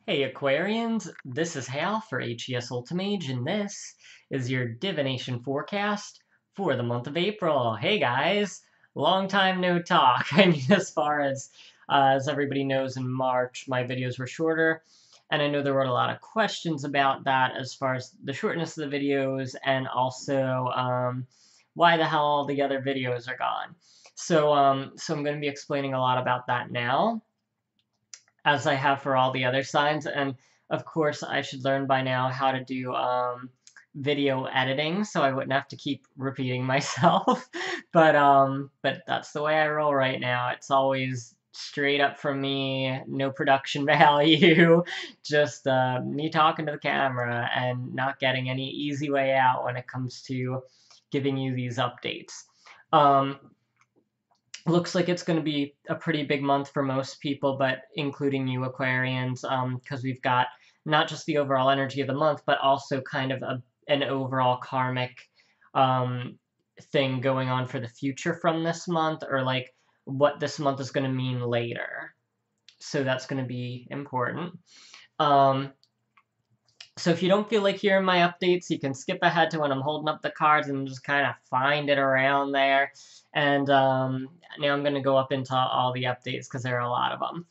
Hey Aquarians, this is Hal for HES Ultimage, and this is your divination forecast for the month of April. Hey guys, long time no talk. I mean, as everybody knows, in March my videos were shorter, and I know there were a lot of questions about that as far as the shortness of the videos and also why the hell all the other videos are gone. So I'm going to be explaining a lot about that now, as I have for all the other signs. And of course, I should learn by now how to do video editing, so I wouldn't have to keep repeating myself. But that's the way I roll right now. It's always straight up from me, no production value, just me talking to the camera and not getting any easy way out when it comes to giving you these updates. Looks like it's going to be a pretty big month for most people, but including you Aquarians, because we've got not just the overall energy of the month, but also kind of an overall karmic thing going on for the future from this month, or like what this month is going to mean later. So that's going to be important. So if you don't feel like hearing my updates, you can skip ahead to when I'm holding up the cards and just kind of find it around there. And now I'm going to go up into all the updates because there are a lot of them.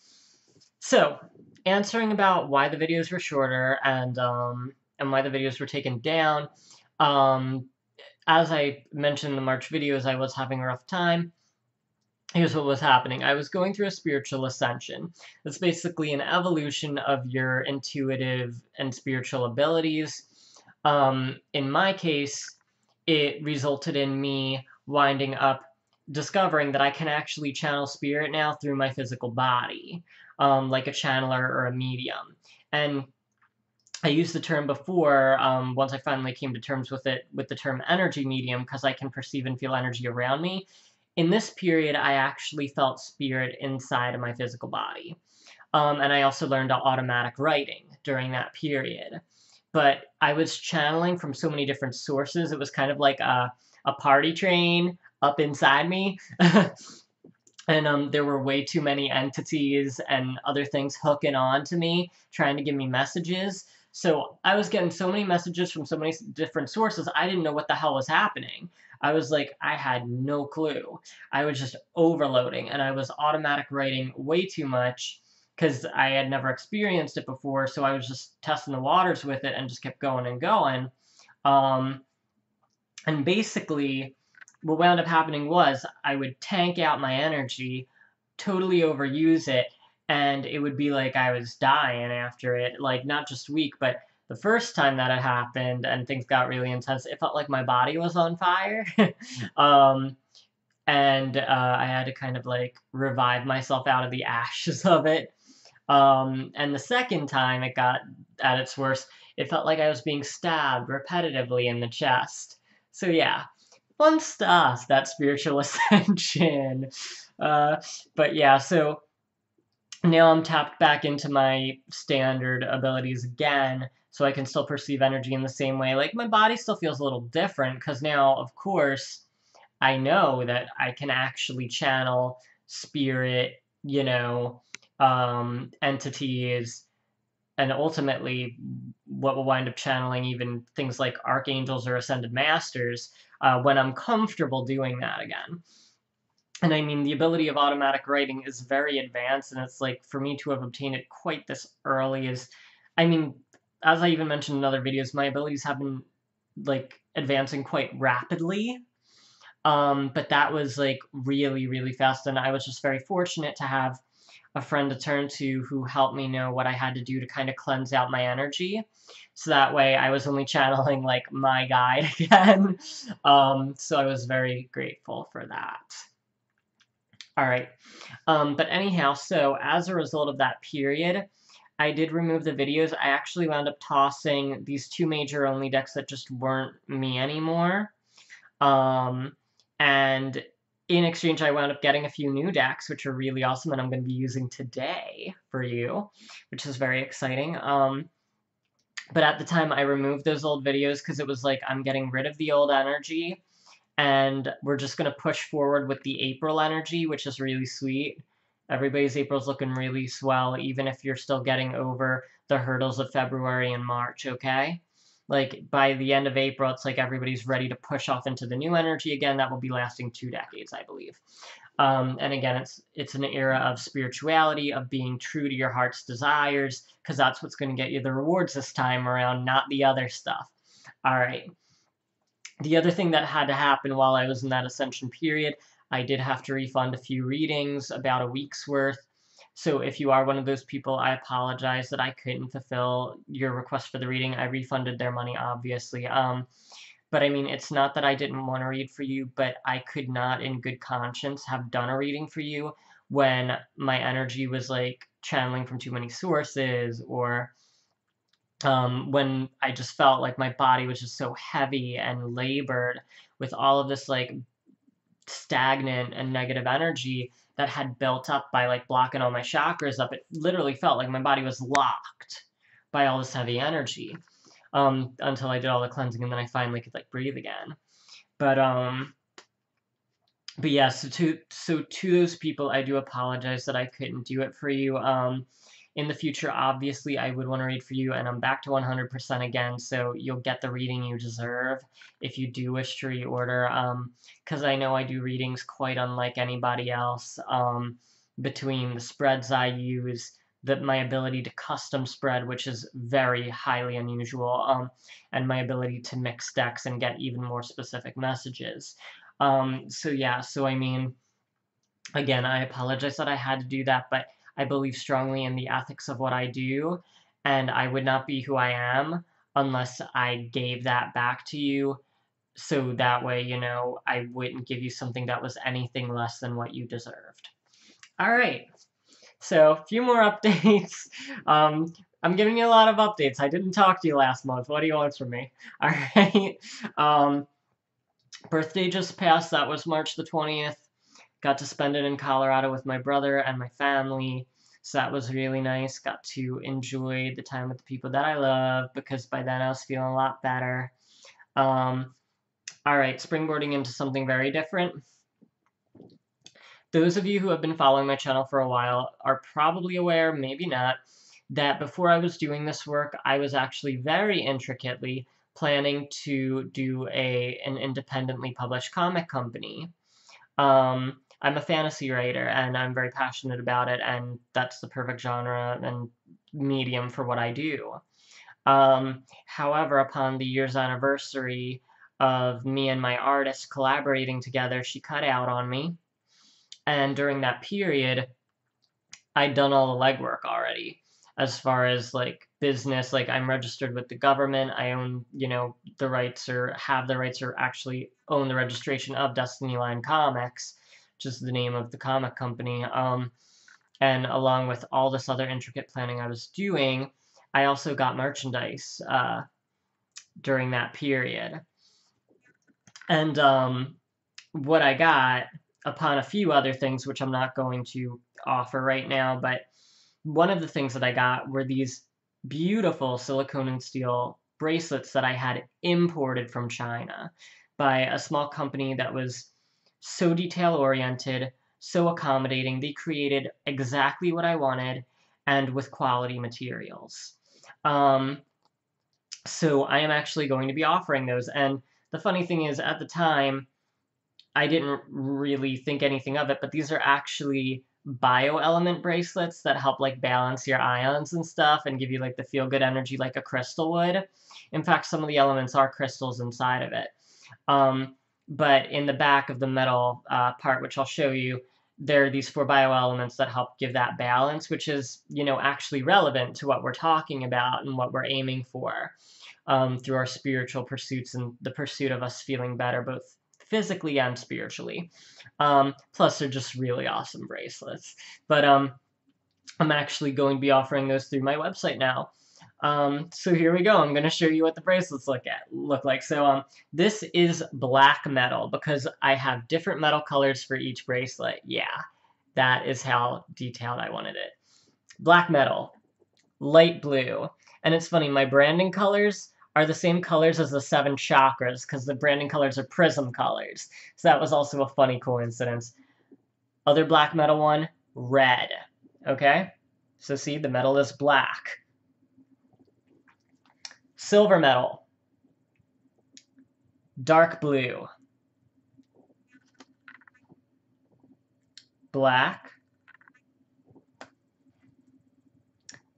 So, answering about why the videos were shorter and why the videos were taken down. As I mentioned in the March videos, I was having a rough time. Here's what was happening. I was going through a spiritual ascension. It's basically an evolution of your intuitive and spiritual abilities. In my case, it resulted in me winding up discovering that I can actually channel spirit now through my physical body, like a channeler or a medium. And I used the term before, once I finally came to terms with it, with the term energy medium, because I can perceive and feel energy around me. In this period, I actually felt spirit inside of my physical body. And I also learned automatic writing during that period. But I was channeling from so many different sources, it was kind of like a party train up inside me. And there were way too many entities and other things hooking on to me, trying to give me messages. So I was getting so many messages from so many different sources, I didn't know what the hell was happening. I was like, I had no clue. I was just overloading, and I was automatic writing way too much because I had never experienced it before, so I was just testing the waters with it and just kept going and going. And basically, what wound up happening was I would tank out my energy, totally overuse it, and it would be like I was dying after it. Like, not just weak, but the first time that it happened and things got really intense, it felt like my body was on fire. um, and I had to kind of like revive myself out of the ashes of it. And the second time it got at its worst, it felt like I was being stabbed repetitively in the chest. So yeah, fun stuff, that spiritual ascension. But yeah, so now I'm tapped back into my standard abilities again, so I can still perceive energy in the same way. Like, my body still feels a little different, because now, of course, I know that I can actually channel spirit, entities, and ultimately what will wind up channeling even things like archangels or ascended masters when I'm comfortable doing that again. And I mean, the ability of automatic writing is very advanced, and it's like, for me to have obtained it quite this early is, I mean, as I even mentioned in other videos, my abilities have been like advancing quite rapidly. But that was like really, really fast, and I was just very fortunate to have a friend to turn to who helped me know what I had to do to kind of cleanse out my energy. So that way I was only channeling like my guide again. So I was very grateful for that. All right. But anyhow, so as a result of that period, I did remove the videos. I actually wound up tossing these two major only decks that just weren't me anymore. And in exchange, I wound up getting a few new decks, which are really awesome, and I'm going to be using today for you, which is very exciting. But at the time, I removed those old videos because it was like, I'm getting rid of the old energy, and we're just going to push forward with the April energy, which is really sweet. Everybody's April's looking really swell, even if you're still getting over the hurdles of February and March, okay? Like, by the end of April, it's like everybody's ready to push off into the new energy again. That will be lasting 2 decades, I believe. And again, it's an era of spirituality, of being true to your heart's desires, because that's what's going to get you the rewards this time around, not the other stuff. All right. The other thing that had to happen while I was in that ascension period, I did have to refund a few readings, about a week's worth. So if you are one of those people, I apologize that I couldn't fulfill your request for the reading. I refunded their money, obviously. But I mean, it's not that I didn't want to read for you, but I could not in good conscience have done a reading for you when my energy was like channeling from too many sources, or when I just felt like my body was just so heavy and labored with all of this like stagnant and negative energy that had built up by like blocking all my chakras up. It literally felt like my body was locked by all this heavy energy, until I did all the cleansing, and then I finally could like breathe again. But yeah, so to those people, I do apologize that I couldn't do it for you. In the future, obviously, I would want to read for you, and I'm back to 100% again, so you'll get the reading you deserve if you do wish to reorder, because I know I do readings quite unlike anybody else, between the spreads I use, my ability to custom spread, which is very highly unusual, and my ability to mix decks and get even more specific messages. So yeah, so I mean, again, I apologize that I had to do that, but I believe strongly in the ethics of what I do, and I would not be who I am unless I gave that back to you. So that way, you know, I wouldn't give you something that was anything less than what you deserved. All right. So, a few more updates. I'm giving you a lot of updates. I didn't talk to you last month. What do you want from me? All right. Birthday just passed. That was March the 20th. Got to spend it in Colorado with my brother and my family, so that was really nice. Got to enjoy the time with the people that I love, because by then I was feeling a lot better. All right, springboarding into something very different. Those of you who have been following my channel for a while are probably aware, maybe not, that before I was doing this work, I was actually very intricately planning to do an independently published comic company. I'm a fantasy writer, and I'm very passionate about it, and that's the perfect genre and medium for what I do. However, upon the year's anniversary of me and my artist collaborating together, she cut out on me, and during that period, I'd done all the legwork already. As far as like business, like I'm registered with the government, I own, you know, the rights, or have the rights, or actually own the registration of Destiny Line Comics, which is the name of the comic company. And along with all this other intricate planning I was doing, I also got merchandise during that period. And what I got, upon a few other things, which I'm not going to offer right now, but one of the things that I got were these beautiful silicone and steel bracelets that I had imported from China by a small company that was so detail-oriented, so accommodating. They created exactly what I wanted, and with quality materials. So I am actually going to be offering those. And the funny thing is, at the time, I didn't really think anything of it, but these are actually bioelement bracelets that help like balance your ions and stuff and give you like the feel-good energy like a crystal would. In fact, some of the elements are crystals inside of it. But in the back of the metal part, which I'll show you, there are these 4 bioelements that help give that balance, which is, you know, actually relevant to what we're talking about and what we're aiming for through our spiritual pursuits and the pursuit of us feeling better, both physically and spiritually. Plus, they're just really awesome bracelets. But I'm actually going to be offering those through my website now. So here we go. I'm going to show you what the bracelets look like. So this is black metal, because I have different metal colors for each bracelet. Yeah, that is how detailed I wanted it. Black metal, light blue. And it's funny, my branding colors are the same colors as the 7 chakras, because the branding colors are prism colors. So that was also a funny coincidence. Other black metal one, red. Okay? So see, the metal is black. Silver metal, dark blue. Black.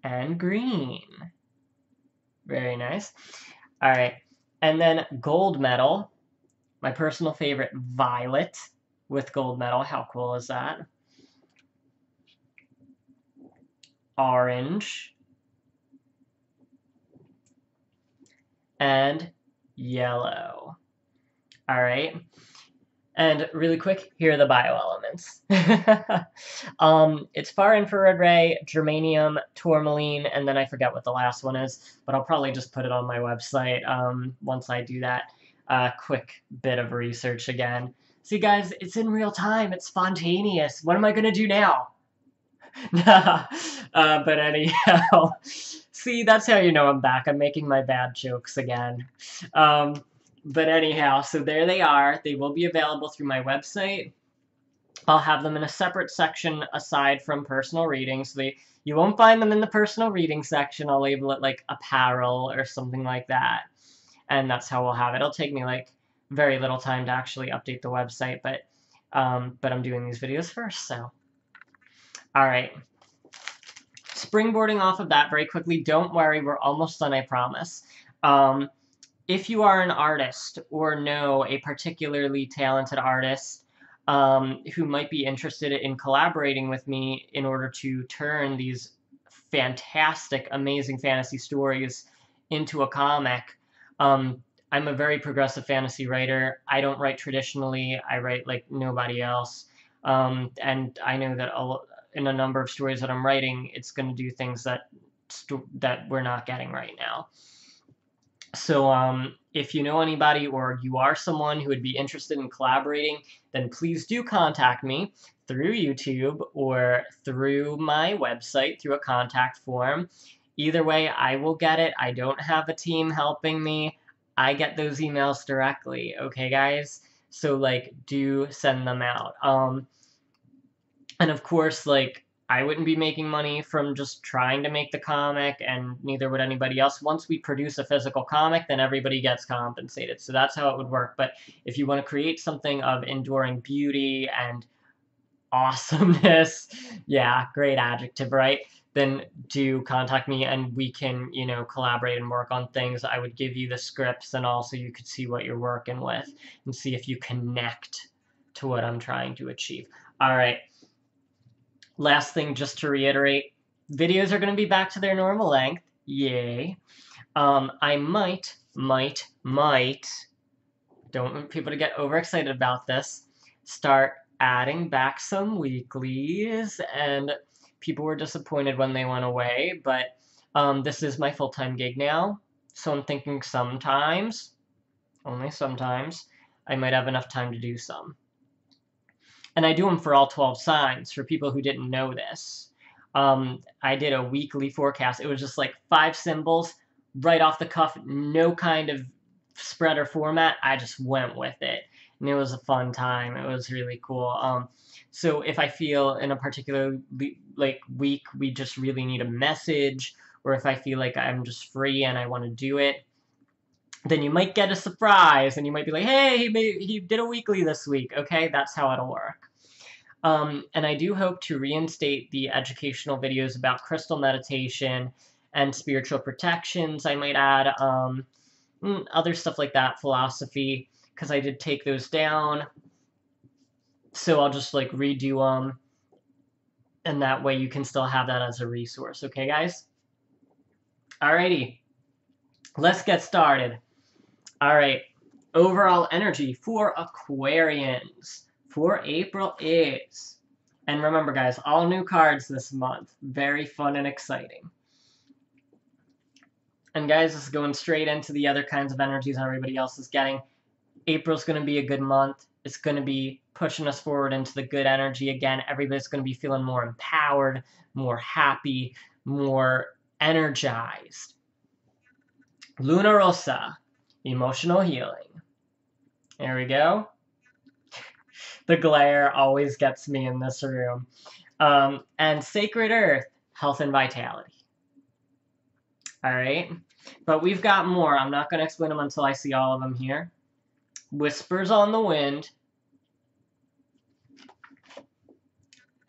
And green. Very nice. All right. And then gold medal, my personal favorite, violet with gold medal. How cool is that? Orange. And yellow. All right. And really quick, here are the bioelements. It's far infrared ray, germanium, tourmaline, and then I forget what the last one is, but I'll probably just put it on my website once I do that quick bit of research again. See, guys, it's in real time. It's spontaneous. What am I going to do now? But anyhow, see, that's how you know I'm back. I'm making my bad jokes again. But anyhow, so there they are. They will be available through my website. I'll have them in a separate section aside from personal readings. So you won't find them in the personal reading section. I'll label it like apparel or something like that. And that's how we'll have it. It'll take me like very little time to actually update the website, but I'm doing these videos first, so. All right. Springboarding off of that very quickly, don't worry, we're almost done, I promise. If you are an artist or know a particularly talented artist who might be interested in collaborating with me in order to turn these fantastic, amazing fantasy stories into a comic, I'm a very progressive fantasy writer. I don't write traditionally. I write like nobody else. And I know that in a number of stories that I'm writing, it's going to do things that we're not getting right now. So if you know anybody or you are someone who would be interested in collaborating, then please do contact me through YouTube or through my website through a contact form. Either way, I will get it. I don't have a team helping me. I get those emails directly, okay, guys? So, like, do send them out. And of course, like, I wouldn't be making money from just trying to make the comic, and neither would anybody else. Once we produce a physical comic, then everybody gets compensated. So that's how it would work. But if you want to create something of enduring beauty and awesomeness, yeah, great adjective, right? Then do contact me and we can, you know, collaborate and work on things. I would give you the scripts and also you could see what you're working with and see if you connect to what I'm trying to achieve. All right. Last thing, just to reiterate, videos are going to be back to their normal length. Yay. I might, don't want people to get overexcited about this, start adding back some weeklies, and people were disappointed when they went away, but this is my full-time gig now, so I'm thinking sometimes, only sometimes, I might have enough time to do some. And I do them for all 12 signs, for people who didn't know this. I did a weekly forecast. It was just like 5 symbols, right off the cuff, no kind of spread or format. I just went with it. And it was a fun time. It was really cool. So if I feel in a particular like week we just really need a message, or if I feel like I'm just free and I want to do it, then you might get a surprise, and you might be like, hey, he did a weekly this week. Okay, that's how it'll work. And I do hope to reinstate the educational videos about crystal meditation and spiritual protections. I might add other stuff like that, philosophy, because I did take those down. So I'll just like redo them, and that way you can still have that as a resource. Okay, guys? Alrighty, let's get started. All right, overall energy for Aquarians for April is, and remember guys, all new cards this month, very fun and exciting. And guys, this is going straight into the other kinds of energies everybody else is getting. April's going to be a good month. It's going to be pushing us forward into the good energy again. Everybody's going to be feeling more empowered, more happy, more energized. Luna Rosa, emotional healing. There we go. The glare always gets me in this room. And Sacred Earth, health and vitality. All right, but we've got more. I'm not going to explain them until I see all of them here. Whispers on the Wind.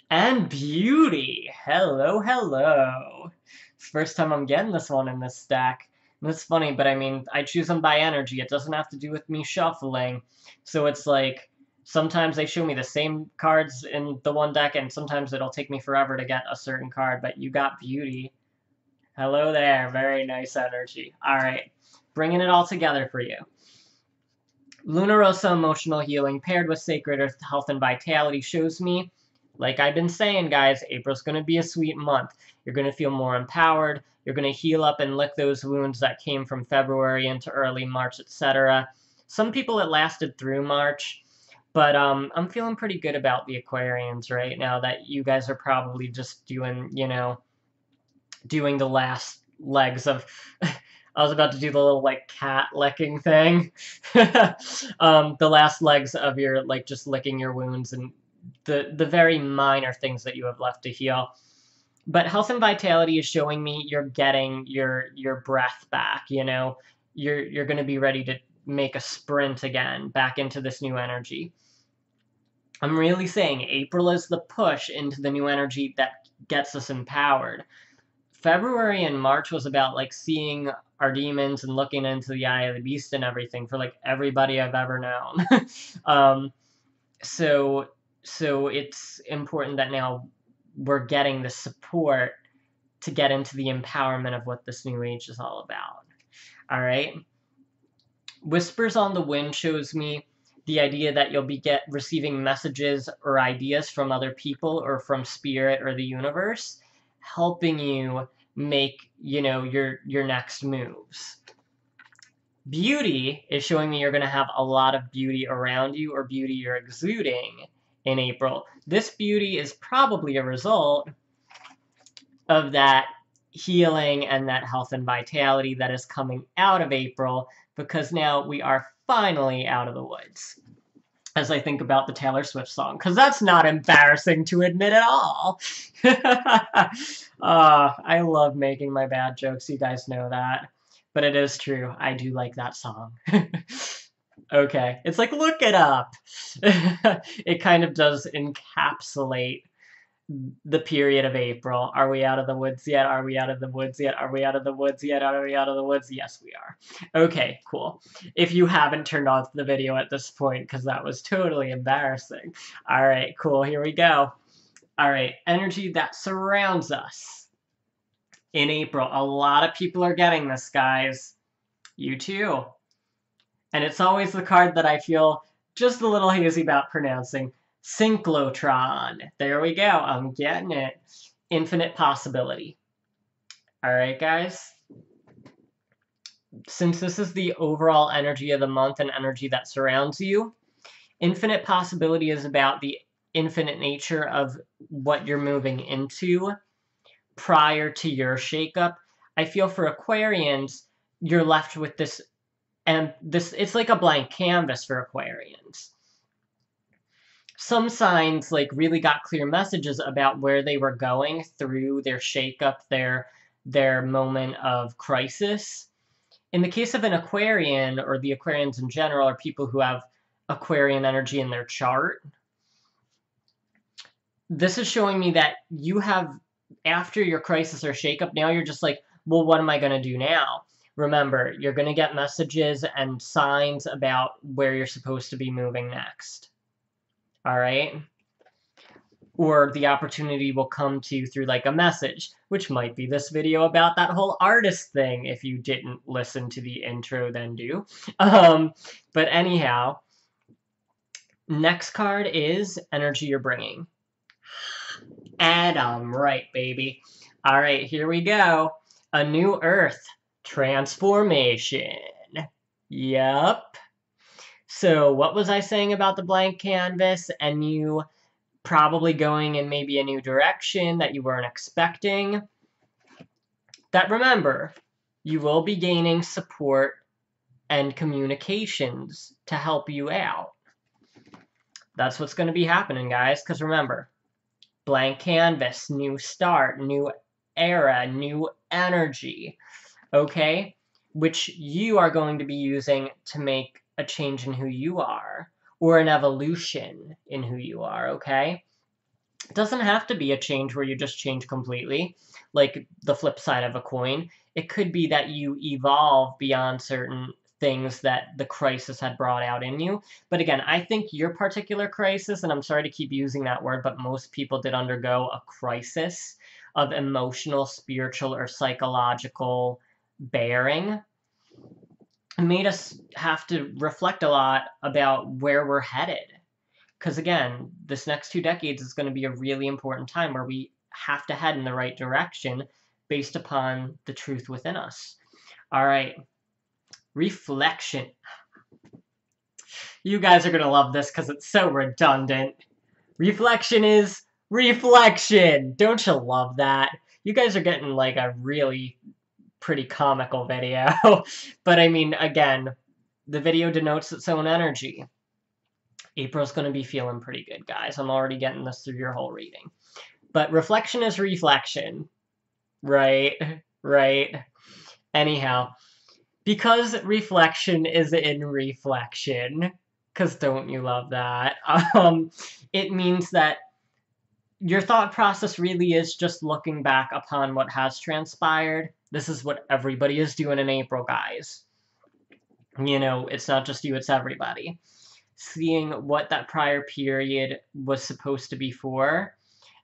And Beauty. Hello, hello. First time I'm getting this one in this stack. And it's funny, but I mean, I choose them by energy. It doesn't have to do with me shuffling. So it's like, sometimes they show me the same cards in the one deck, and sometimes it'll take me forever to get a certain card, but you got Beauty. Hello there. Very nice energy. All right. Bringing it all together for you. Luna Rosa Emotional Healing paired with Sacred Earth Health and Vitality shows me, like I've been saying, guys, April's going to be a sweet month. You're going to feel more empowered. You're going to heal up and lick those wounds that came from February into early March, etc. Some people it lasted through March, but I'm feeling pretty good about the Aquarians right now that you guys are probably just doing, you know, doing the last legs of... I was about to do the little, like, cat licking thing. The last legs of your, like, just licking your wounds and the very minor things that you have left to heal. But health and vitality is showing me you're getting your breath back, you know? You're going to be ready to make a sprint again back into this new energy. I'm really saying April is the push into the new energy that gets us empowered. February and March was about, like, seeing our demons and looking into the eye of the beast and everything for, like, everybody I've ever known. So it's important that now we're getting the support to get into the empowerment of what this new age is all about. All right? Whispers on the Wind shows me the idea that you'll be receiving messages or ideas from other people or from spirit or the universe, helping you make, you know, your next moves. Beauty is showing me you're going to have a lot of beauty around you or beauty you're exuding in April. This beauty is probably a result of that healing and that health and vitality that is coming out of April, because now we are finally out of the woods. As I think about the Taylor Swift song, because that's not embarrassing to admit at all. I love making my bad jokes, you guys know that. But it is true, I do like that song. Okay, it's like, look it up. It kind of does encapsulate the period of April. Are we out of the woods yet? Are we out of the woods yet? Are we out of the woods yet? Are we out of the woods? Yes, we are. Okay, cool. If you haven't turned off the video at this point, because that was totally embarrassing. All right, cool. Here we go. All right, energy that surrounds us in April. A lot of people are getting this, guys. You too. And it's always the card that I feel just a little hazy about pronouncing. Synchlotron. There we go. I'm getting it. Infinite possibility. All right, guys. Since this is the overall energy of the month and energy that surrounds you, infinite possibility is about the infinite nature of what you're moving into prior to your shakeup. I feel for Aquarians, you're left with this, and this, it's like a blank canvas for Aquarians. Some signs, like, really got clear messages about where they were going through their shakeup, their moment of crisis. In the case of an Aquarian, or the Aquarians in general, or people who have Aquarian energy in their chart, this is showing me that you have, after your crisis or shakeup, now you're just like, well, what am I going to do now? Remember, you're going to get messages and signs about where you're supposed to be moving next. All right? Or the opportunity will come to you through, like, a message, which might be this video about that whole artist thing. If you didn't listen to the intro, then do. But anyhow, next card is energy you're bringing. And I'm right, baby. All right, here we go. A new Earth. Transformation. Yup. So what was I saying about the blank canvas and you probably going in maybe a new direction that you weren't expecting? That, remember, you will be gaining support and communications to help you out. That's what's going to be happening, guys, because remember, blank canvas, new start, new era, new energy, okay? Which you are going to be using to make a change in who you are, or an evolution in who you are, okay? It doesn't have to be a change where you just change completely, like the flip side of a coin. It could be that you evolve beyond certain things that the crisis had brought out in you. But again, I think your particular crisis, and I'm sorry to keep using that word, but most people did undergo a crisis of emotional, spiritual, or psychological bearing, made us have to reflect a lot about where we're headed. Because again, this next 2 decades is going to be a really important time where we have to head in the right direction based upon the truth within us. All right. Reflection. You guys are going to love this because it's so redundant. Reflection is reflection. Don't you love that? You guys are getting like a really pretty comical video. But I mean, again, the video denotes its own energy. April's going to be feeling pretty good, guys. I'm already getting this through your whole reading. But reflection is reflection. Right? Right? Anyhow, because reflection is in reflection, because don't you love that, it means that your thought process really is just looking back upon what has transpired. This is what everybody is doing in April, guys. You know, it's not just you, it's everybody. Seeing what that prior period was supposed to be for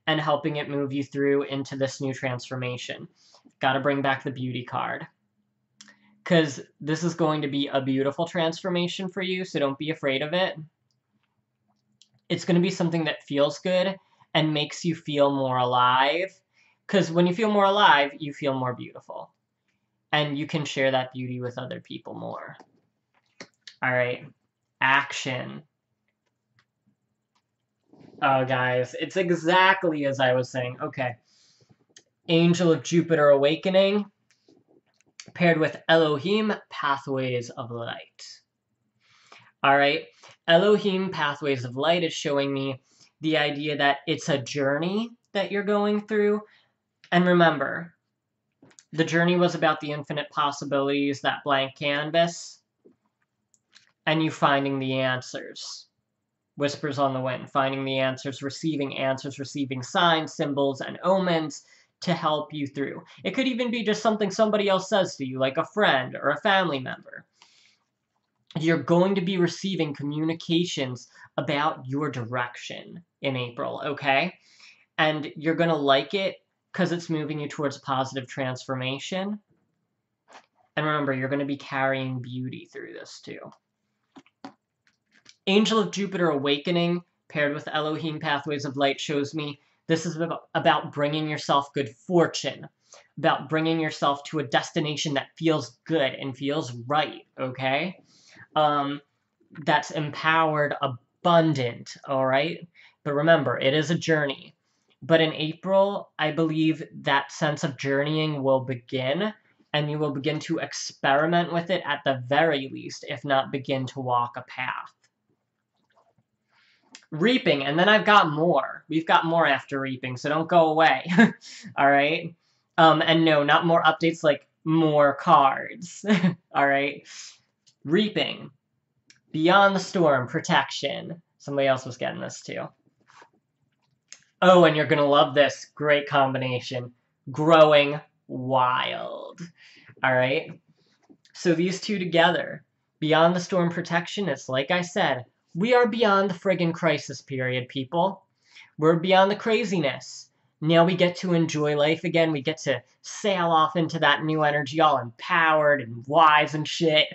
and helping it move you through into this new transformation. Got to bring back the beauty card. Because this is going to be a beautiful transformation for you, so don't be afraid of it. It's going to be something that feels good and makes you feel more alive. Because when you feel more alive, you feel more beautiful. And you can share that beauty with other people more. All right. Action. Oh, guys, it's exactly as I was saying. Okay. Angel of Jupiter Awakening, paired with Elohim, Pathways of Light. All right. Elohim, Pathways of Light is showing me the idea that it's a journey that you're going through. And remember, the journey was about the infinite possibilities, that blank canvas, and you finding the answers. Whispers on the wind, finding the answers, receiving signs, symbols, and omens to help you through. It could even be just something somebody else says to you, like a friend or a family member. You're going to be receiving communications about your direction in April, okay? And you're going to like it because it's moving you towards positive transformation. And remember, you're going to be carrying beauty through this too. Angel of Jupiter Awakening, paired with Elohim Pathways of Light, shows me this is about bringing yourself good fortune, about bringing yourself to a destination that feels good and feels right, okay? That's empowered, abundant, all right? But remember, it is a journey. But in April, I believe that sense of journeying will begin, and you will begin to experiment with it at the very least, if not begin to walk a path. Reaping, and then I've got more. We've got more after reaping, so don't go away. All right? And no, not more updates, like more cards. All right? Reaping. Beyond the storm, protection. Somebody else was getting this too. Oh, and you're going to love this. Great combination. Growing wild. All right? So these two together. Beyond the storm, protection. It's like I said. We are beyond the friggin' crisis period, people. We're beyond the craziness. Now we get to enjoy life again. We get to sail off into that new energy all empowered and wise and shit.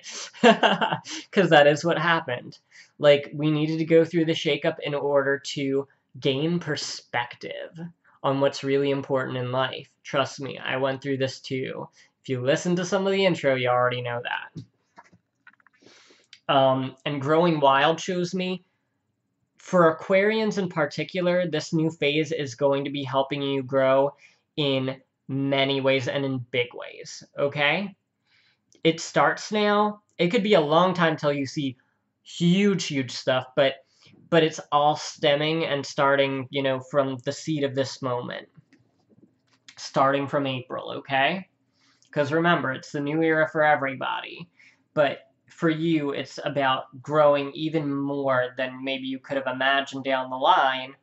Because that is what happened. Like, we needed to go through the shakeup in order to gain perspective on what's really important in life. Trust me, I went through this too. If you listen to some of the intro, you already know that. And growing wild shows me, for Aquarians in particular, this new phase is going to be helping you grow in many ways and in big ways, okay? It starts now. It could be a long time till you see huge, huge stuff, but but it's all stemming and starting, you know, from the seed of this moment. Starting from April, okay? Because remember, it's the new era for everybody. But for you, it's about growing even more than maybe you could have imagined down the line.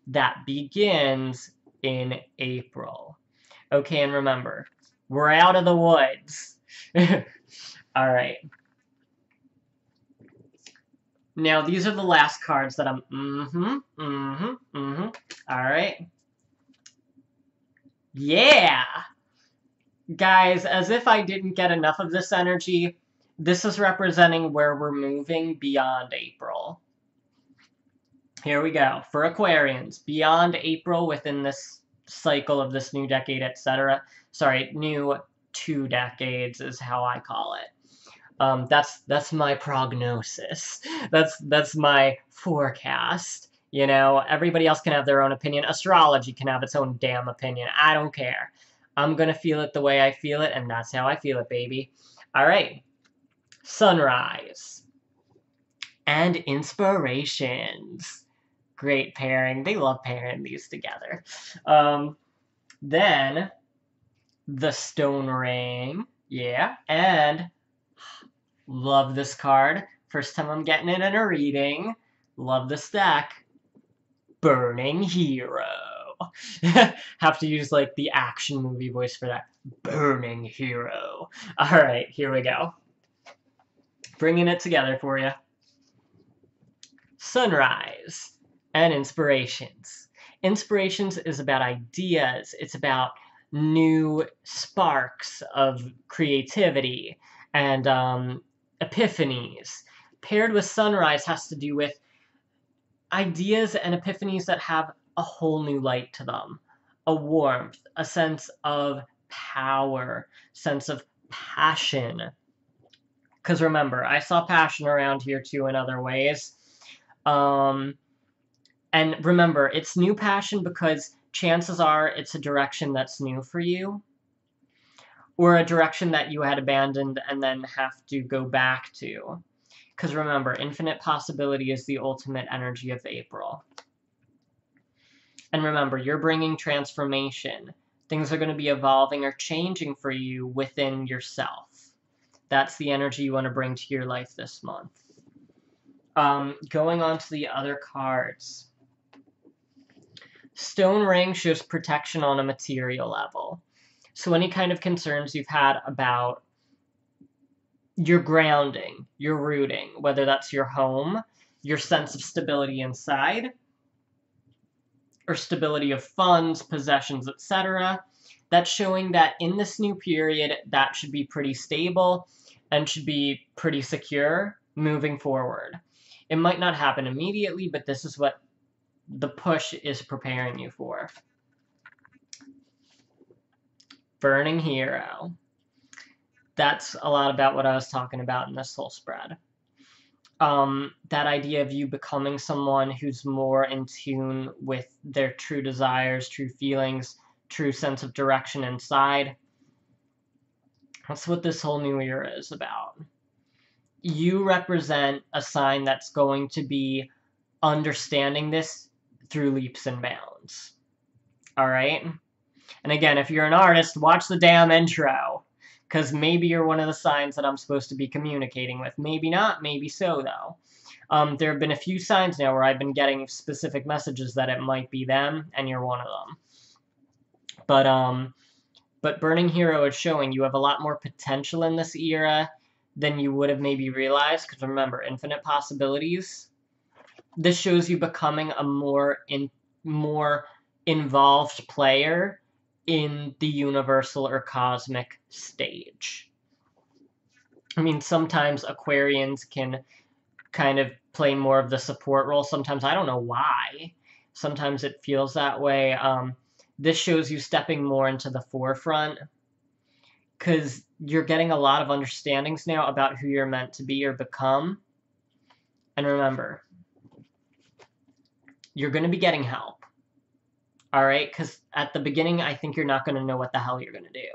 That begins in April. Okay, and remember, we're out of the woods. All right. Now, these are the last cards that I'm... All right. Yeah! Guys, as if I didn't get enough of this energy, this is representing where we're moving beyond April. Here we go. For Aquarians, beyond April within this cycle of this new decade, etc. Sorry, new 2 decades is how I call it. That's my prognosis. That's my forecast. You know, everybody else can have their own opinion. Astrology can have its own damn opinion. I don't care. I'm gonna feel it the way I feel it, and that's how I feel it, baby. All right. Sunrise. And inspirations. Great pairing. They love pairing these together. Then, the stone ring. Yeah. And, love this card. First time I'm getting it in a reading. Love the stack. Burning Hero. Have to use, like, the action movie voice for that. Burning Hero. Alright, here we go. Bringing it together for you. Sunrise and inspirations. Inspirations is about ideas. It's about new sparks of creativity and epiphanies. Paired with sunrise has to do with ideas and epiphanies that have a whole new light to them. A warmth, a sense of power, sense of passion. Because remember, I saw passion around here too in other ways. And remember, it's new passion because chances are it's a direction that's new for you. Or a direction that you had abandoned and then have to go back to. Because remember, infinite possibility is the ultimate energy of April. And remember, you're bringing transformation. Things are going to be evolving or changing for you within yourself. That's the energy you want to bring to your life this month. Going on to the other cards. Stone Ring shows protection on a material level. So any kind of concerns you've had about your grounding, your rooting, whether that's your home, your sense of stability inside, or stability of funds, possessions, etc., that's showing that in this new period, that should be pretty stable and should be pretty secure moving forward. It might not happen immediately, but this is what the push is preparing you for. Burning Hero. That's a lot about what I was talking about in this whole spread. That idea of you becoming someone who's more in tune with their true desires, true feelings, true sense of direction inside. That's what this whole new era is about. You represent a sign that's going to be understanding this through leaps and bounds. Alright? And again, if you're an artist, watch the damn intro. Because maybe you're one of the signs that I'm supposed to be communicating with. Maybe not, maybe so, though. There have been a few signs now where I've been getting specific messages that it might be them, and you're one of them. But Burning Hero is showing you have a lot more potential in this era than you would have maybe realized. Because remember, infinite possibilities. This shows you becoming a more involved player in the universal or cosmic stage. I mean, sometimes Aquarians can kind of play more of the support role. Sometimes I don't know why. Sometimes it feels that way. This shows you stepping more into the forefront because you're getting a lot of understandings now about who you're meant to be or become. And remember, you're going to be getting help. Alright, because at the beginning, I think you're not going to know what the hell you're going to do.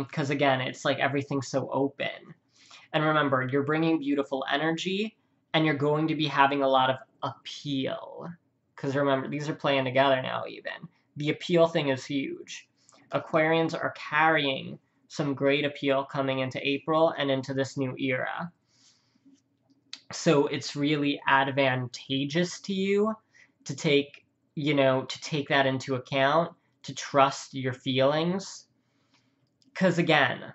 Because again, it's like everything's so open. And remember, you're bringing beautiful energy, and you're going to be having a lot of appeal. Because remember, these are playing together now even. The appeal thing is huge. Aquarians are carrying some great appeal coming into April and into this new era. So it's really advantageous to you to take, to take that into account, to trust your feelings. Because again,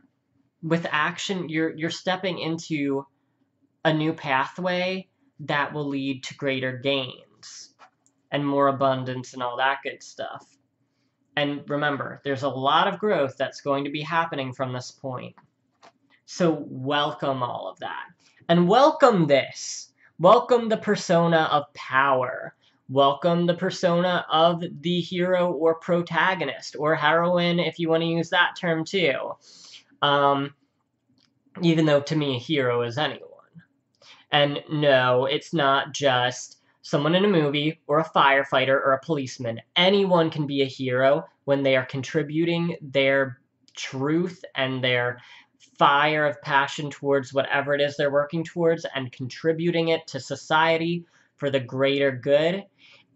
with action, you're stepping into a new pathway that will lead to greater gains and more abundance and all that good stuff. And remember, there's a lot of growth that's going to be happening from this point. So welcome all of that. And welcome this. Welcome the persona of power. Welcome the persona of the hero or protagonist, or heroine if you want to use that term too. Even though to me a hero is anyone. And no, it's not just someone in a movie or a firefighter or a policeman. Anyone can be a hero when they are contributing their truth and their fire of passion towards whatever it is they're working towards and contributing it to society for the greater good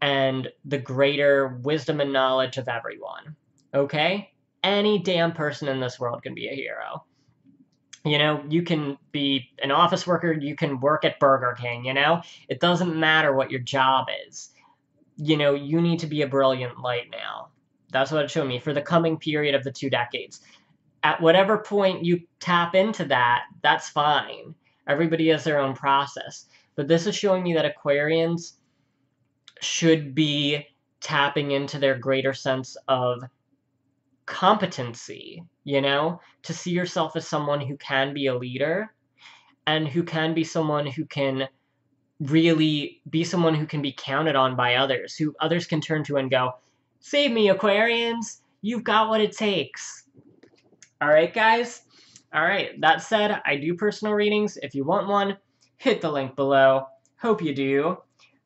and the greater wisdom and knowledge of everyone. Okay? Any damn person in this world can be a hero. You can be an office worker, you can work at Burger King, It doesn't matter what your job is. You need to be a brilliant light now. That's what it showed me for the coming period of the 2 decades. At whatever point you tap into that, that's fine. Everybody has their own process. But this is showing me that Aquarians should be tapping into their greater sense of competency, to see yourself as someone who can be a leader and who can be someone who can really be someone who can be counted on by others, who others can turn to and go, save me, Aquarians, you've got what it takes. All right, guys? All right, that said, I do personal readings. If you want one, hit the link below. Hope you do.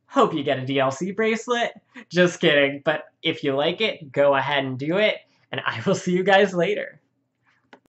Hope you get a DLC bracelet. Just kidding, but if you like it, go ahead and do it. And I will see you guys later.